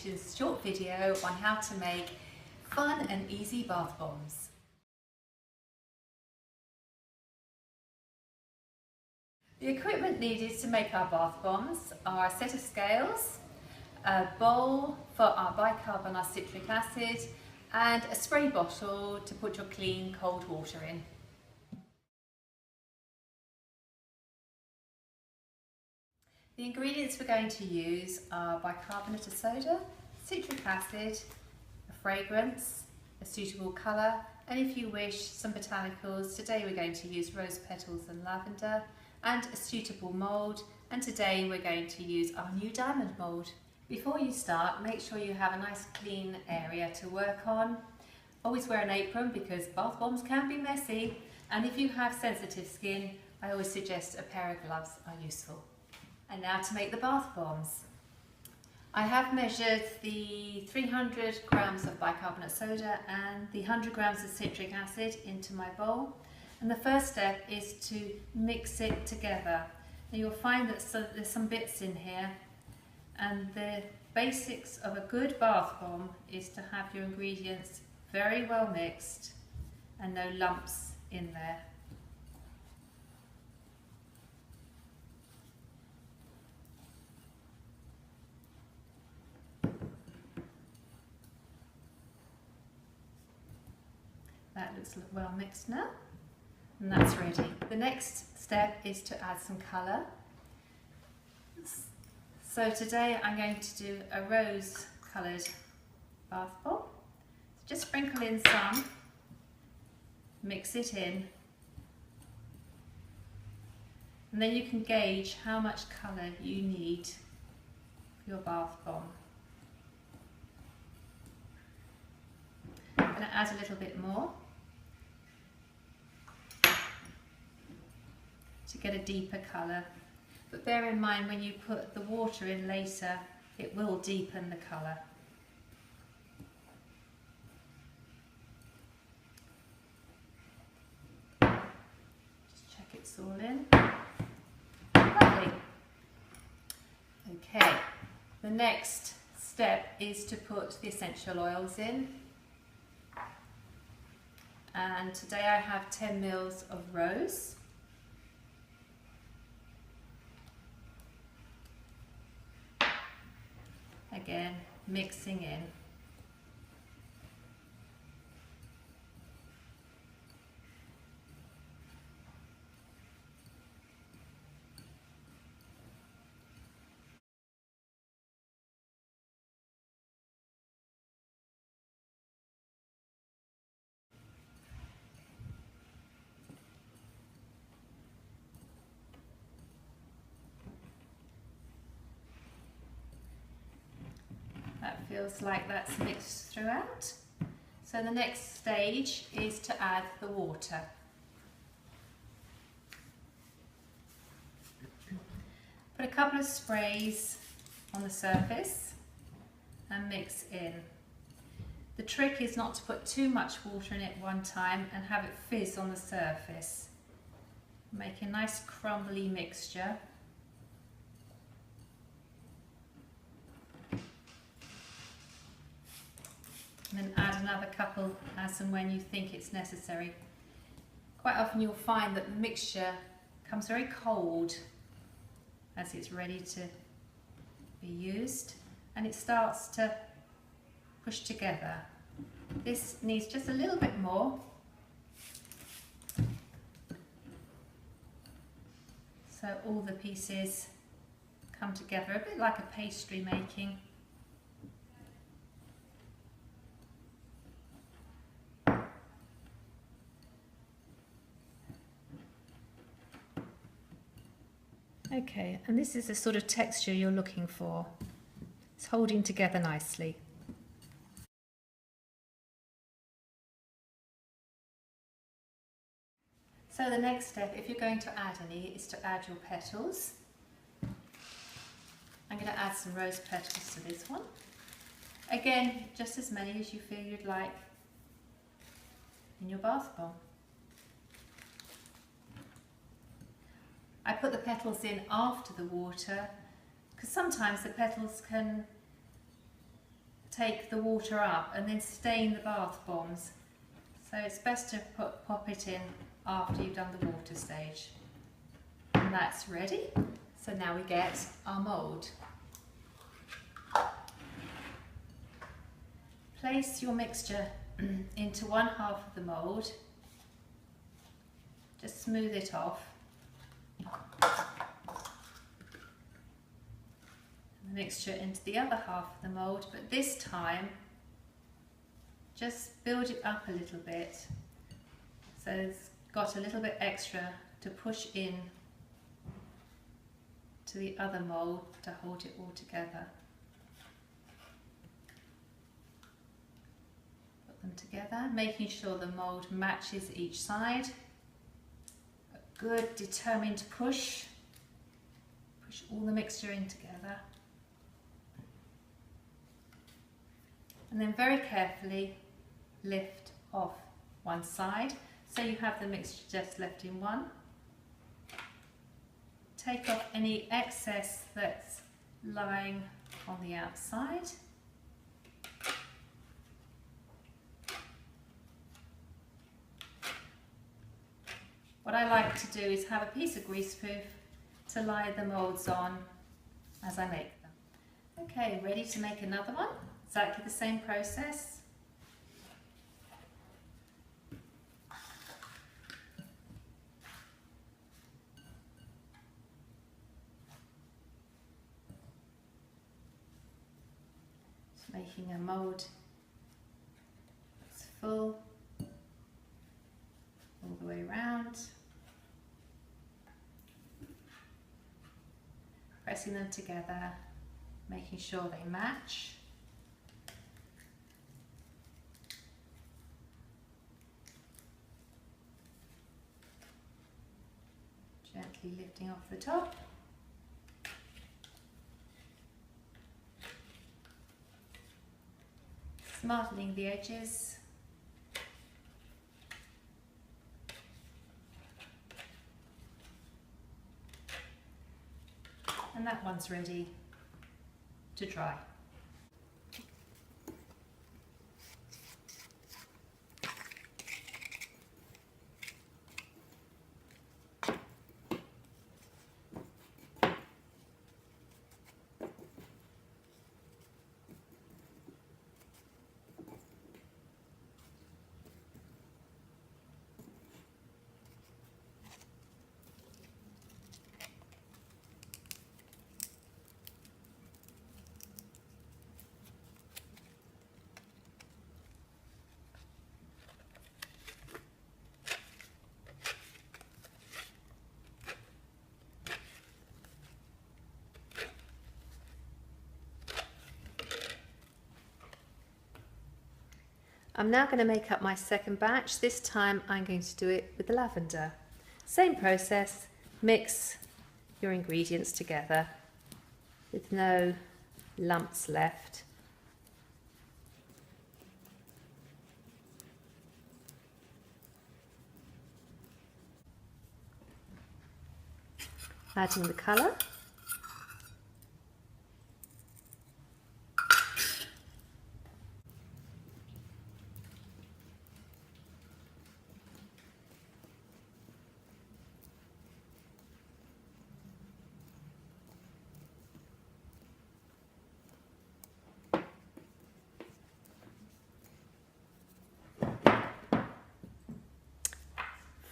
this short video on how to make fun and easy bath bombs. The equipment needed to make our bath bombs are a set of scales, a bowl for our bicarb and our citric acid, and a spray bottle to put your clean cold water in. The ingredients we're going to use are bicarbonate of soda, citric acid, a fragrance, a suitable colour, and if you wish, some botanicals. Today we're going to use rose petals and lavender, and a suitable mould, and today we're going to use our new diamond mould. Before you start, make sure you have a nice clean area to work on. Always wear an apron because bath bombs can be messy, and if you have sensitive skin, I always suggest a pair of gloves are useful. And now to make the bath bombs. I have measured the 300 grams of bicarbonate soda and the 100 grams of citric acid into my bowl. And the first step is to mix it together. And you'll find that there's some bits in here, and the basics of a good bath bomb is to have your ingredients very well mixed and no lumps in there. That looks well mixed now, and that's ready. The next step is to add some colour. So today I'm going to do a rose coloured bath bomb. Just sprinkle in some, mix it in, and then you can gauge how much colour you need for your bath bomb. I'm going to add a little bit more to get a deeper colour, but bear in mind when you put the water in later, it will deepen the colour. Just check it's all in. Lovely. Okay, the next step is to put the essential oils in. And today I have 10 ml of rose. Again, mixing in. That feels like that's mixed throughout. So the next stage is to add the water. Put a couple of sprays on the surface and mix in. The trick is not to put too much water in at one time and have it fizz on the surface. Make a nice crumbly mixture. And then add another couple as and when you think it's necessary. Quite often you'll find that the mixture comes very cold as it's ready to be used, and it starts to push together. This needs just a little bit more. So all the pieces come together, a bit like a pastry making. Okay, and this is the sort of texture you're looking for. It's holding together nicely. So the next step, if you're going to add any, is to add your petals. I'm going to add some rose petals to this one. Again, just as many as you feel you'd like in your bath bomb. I put the petals in after the water because sometimes the petals can take the water up and then stain the bath bombs. So it's best to pop it in after you've done the water stage. And that's ready. So now we get our mould. Place your mixture into one half of the mould. Just smooth it off. And the mixture into the other half of the mould, but this time just build it up a little bit so it's got a little bit extra to push in to the other mould to hold it all together. Put them together, making sure the mould matches each side. A good determined push. Push all the mixture in together. And then very carefully lift off one side so you have the mixture just left in one. Take off any excess that's lying on the outside. What I like to do is have a piece of greaseproof to lie the moulds on as I make them. Okay, ready to make another one? Exactly the same process. Just making a mould that's full all the way around. Pressing them together, making sure they match. Gently lifting off the top. Smartening the edges. And that one's ready to dry. I'm now going to make up my second batch. This time I'm going to do it with the lavender. Same process, mix your ingredients together with no lumps left. Adding the colour.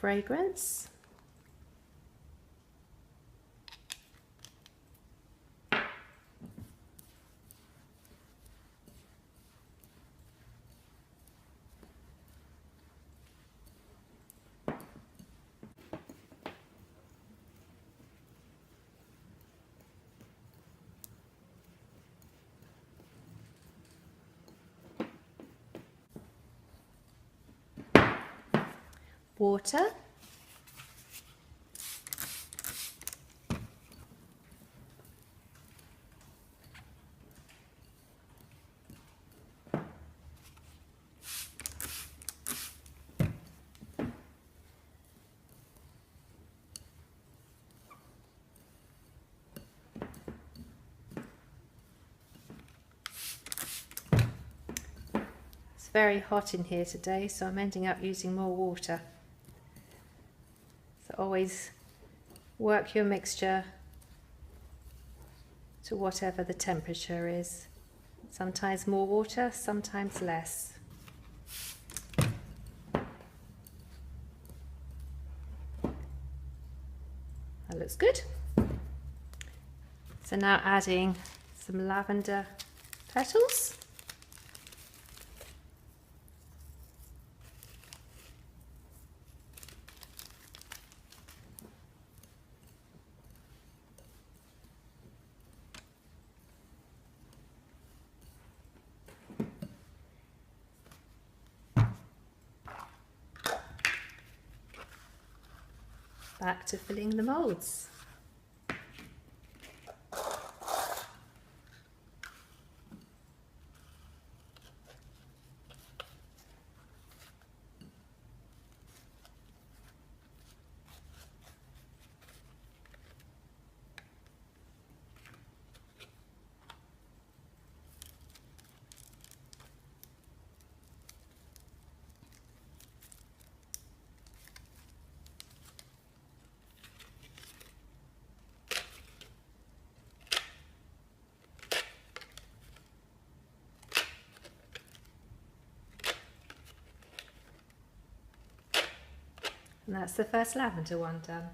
Fragrance. Water. very hot in here today, so I'm ending up using more water. So always work your mixture to whatever the temperature is. Sometimes more water, sometimes less. That looks good. So now adding some lavender petals. Back to filling the moulds. And that's the first lavender one done.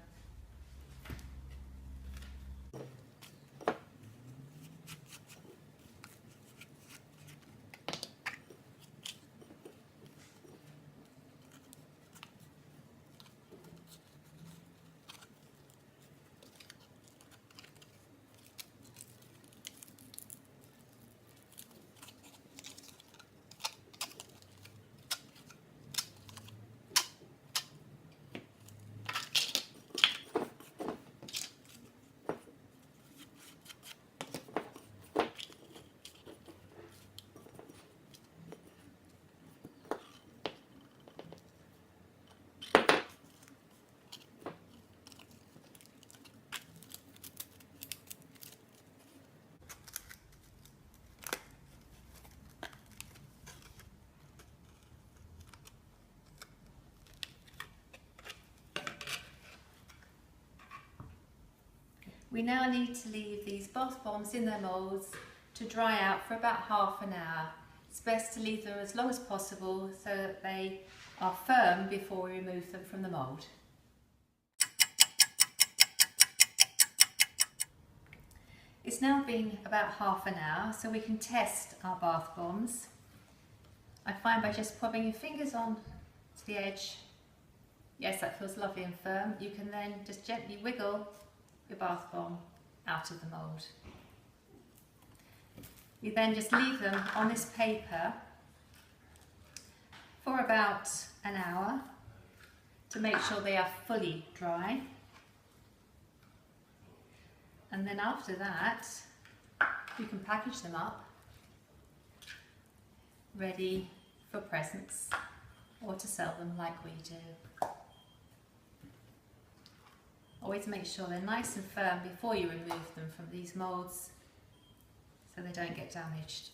We now need to leave these bath bombs in their moulds to dry out for about half an hour. It's best to leave them as long as possible so that they are firm before we remove them from the mould. It's now been about half an hour, so we can test our bath bombs. I find by just popping your fingers on to the edge, yes, that feels lovely and firm. You can then just gently wiggle your bath bomb out of the mould. You then just leave them on this paper for about an hour to make sure they are fully dry. And then after that, you can package them up, ready for presents or to sell them like we do. Always make sure they're nice and firm before you remove them from these moulds so they don't get damaged.